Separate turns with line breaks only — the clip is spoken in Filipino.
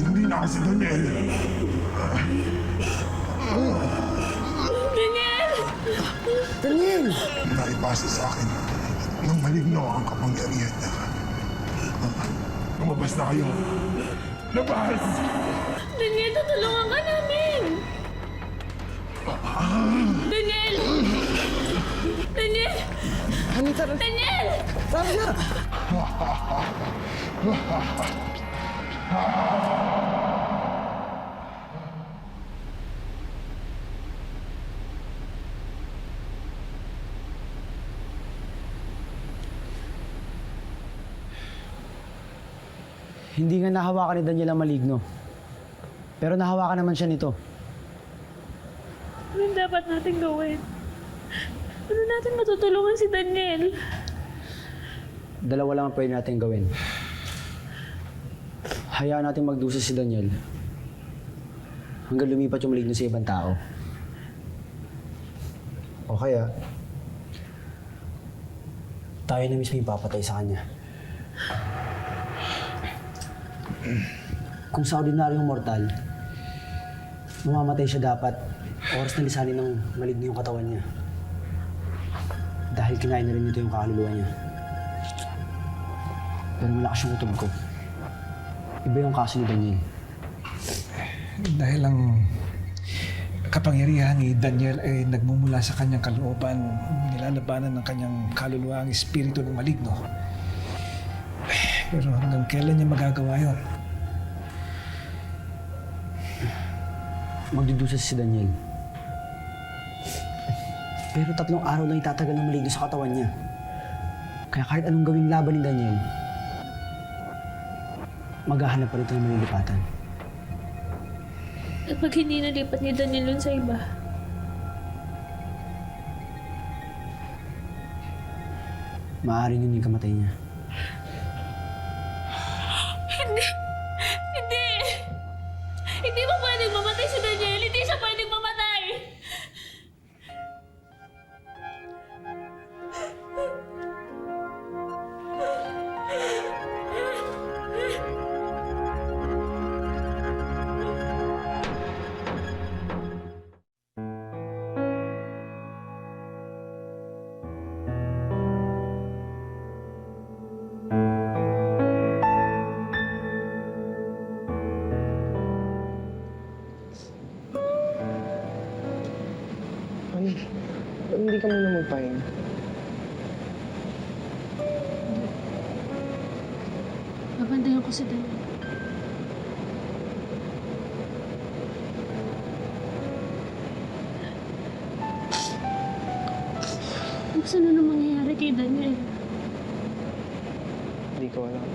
Hindi na ako si Daniel.
Daniel!
Daniel!
Naipasa sa akin ng maligno ang kapangyarihan niya. Lumabas na kayo. Labas!
Daniel, tutulungan ka namin! Daniel! Daniel!
Hani, tara.
Daniel!
Tara na!
Hindi nga nahawakan ni Daniel ang maligno. Pero nahawakan naman siya nito.
Anong dapat natin gawin? Ano natin matutulungan si Daniel?
Dalawa lang ang pwede natin gawin. Hayaan natin magdusa si Daniel hanggang lumipat yung maligno sa ibang tao. O kaya, tayo na mismo yung papatay sa kanya. Kung sa ordinaryong mortal, mamamatay siya dapat oras na lisanin ng maligno yung katawan niya. Dahil kinain na rin nito yung kaluluwa niya. Pero malakas yung utob ko. Iba yung kaso ni Daniel.
Dahil ang kapangyarihan ni Daniel ay nagmumula sa kanyang kalooban, nilalabanan ng kanyang kaluluwa ang espiritu ng maligno. Pero hanggang kailan niya magagawa yun?
Magdudusa si Daniel. Pero 3 araw lang itatagal ng maligno sa katawan niya. Kaya kahit anong gawing laban ni Daniel, maghahanap pa rito ng malilipatan.
At pag hindi nalipat ni Daniel yun sa iba,
Maaari yun yung kamatay niya.
Hindi! Hindi! Hindi pa pwedeng mamatay si Daniel! Hindi siya pwedeng mamatay!
Hani, hindi ka muna magpahinga.
Babandayan ko si Daniel. Ano na mangyayari kay Daniel?
Hindi ko alam.